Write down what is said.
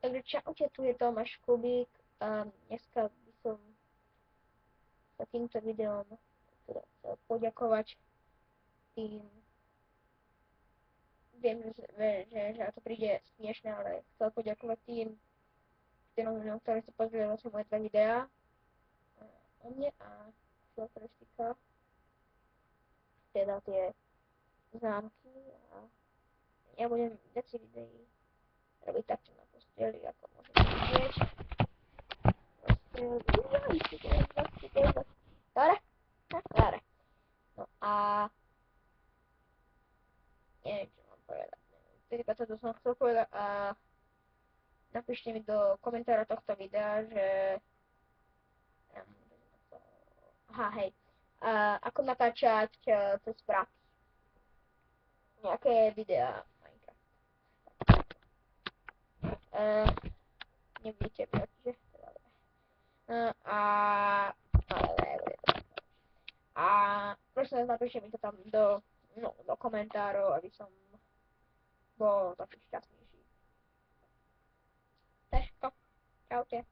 Takže čaute, tu je Tomáš Kubík a dneska by som sa týmto videom teda chcel poďakovať tým, viem, že to príde smiešne, ale chcel poďakovať tým ľuďom, ktorí si pozreli vlastne moje dva videá o mne a charakteristika, teda tie známky a ja budem viacej videí robiť takto na posteli, ako môžete vidieť. Dobre? Dobre. No a neviem, čo mám povedať. Teda toto som chcel povedať a napíšte mi do komentára tohto videa, že aha, hej, ako natáčať cez správky nejaké videá Minecraft. Nebudete proti, že? A a prosím vás, napíšte mi to tam do komentárov, aby som bol taký šťastnejší. Teško, čaute.